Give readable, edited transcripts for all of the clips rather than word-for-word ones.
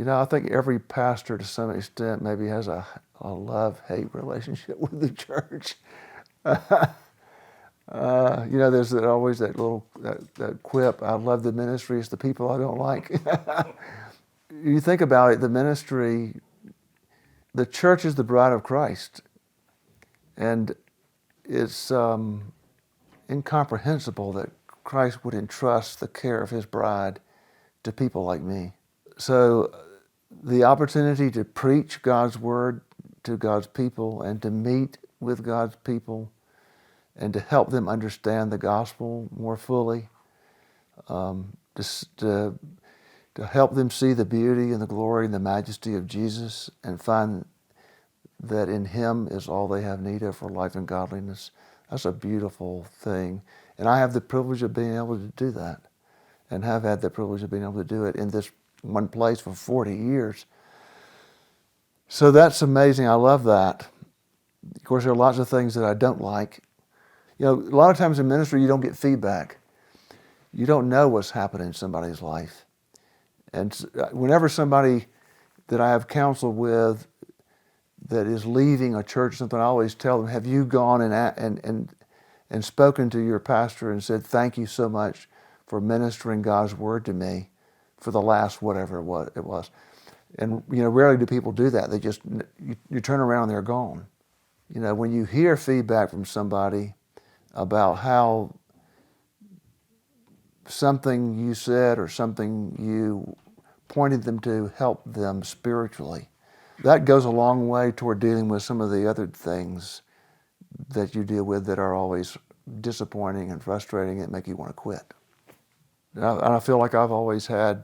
I think every pastor to some extent maybe has a love-hate relationship with the church. There's always that little that quip, I love the ministry, it's the people I don't like. You think about it, the ministry, the church is the bride of Christ. And it's incomprehensible that Christ would entrust the care of his bride to people like me. So the opportunity to preach God's word to God's people and to meet with God's people and to help them understand the gospel more fully, to help them see the beauty and the glory and the majesty of Jesus and find that in him is all they have need of for life and godliness. That's a beautiful thing. And I have the privilege of being able to do that, and have had the privilege of being able to do it in this one place for 40 years. So that's amazing. I love that. Of course, there are lots of things that I don't like. A lot of times in ministry, you don't get feedback. You don't know what's happening in somebody's life. And whenever somebody that I have counseled with that is leaving a church or something, I always tell them, have you gone and spoken to your pastor and said, thank you so much for ministering God's word to me for the last whatever it was. And rarely do people do that. They just, you turn around and they're gone. When you hear feedback from somebody about how something you said or something you pointed them to helped them spiritually, that goes a long way toward dealing with some of the other things that you deal with that are always disappointing and frustrating and make you want to quit. And I feel like I've always had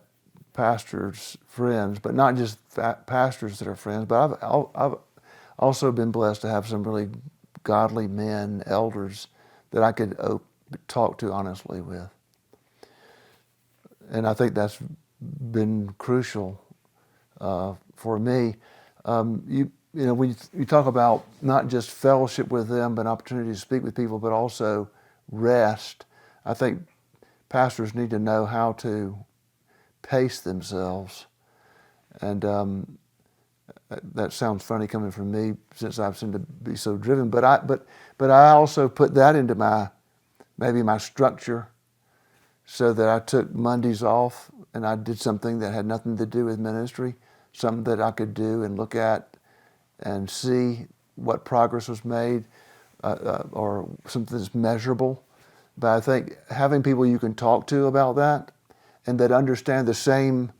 pastors, friends, but not just pastors that are friends, but I've also been blessed to have some really godly men, elders, that I could talk to honestly with. And I think that's been crucial for me. When you talk about not just fellowship with them, but opportunity to speak with people, but also rest, I think pastors need to know how to pace themselves. And that sounds funny coming from me, since I seem to be so driven. But I also put that into my structure, so that I took Mondays off and I did something that had nothing to do with ministry, something that I could do and look at and see what progress was made, or something that's measurable. But I think having people you can talk to about that and that understand the same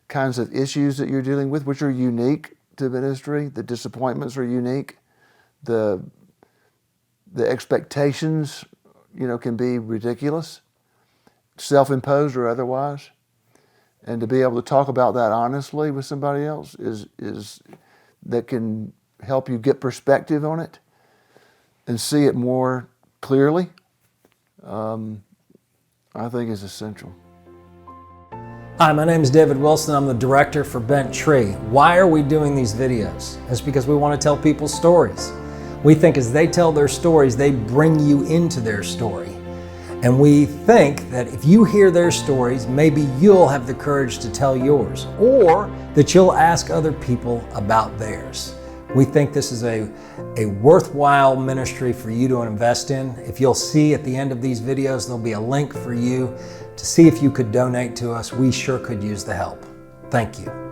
kinds of issues that you're dealing with, which are unique to ministry, the disappointments are unique, the expectations, can be ridiculous, self-imposed or otherwise. And to be able to talk about that honestly with somebody else is that can help you get perspective on it and see it more clearly, I think is essential. Hi, my name is David Wilson. I'm the director for Bent Tree. Why are we doing these videos? It's because we want to tell people's stories. We think as they tell their stories, they bring you into their story. And we think that if you hear their stories, maybe you'll have the courage to tell yours, or that you'll ask other people about theirs. We think this is a worthwhile ministry for you to invest in. If you'll see at the end of these videos, there'll be a link for you to see if you could donate to us. We sure could use the help. Thank you.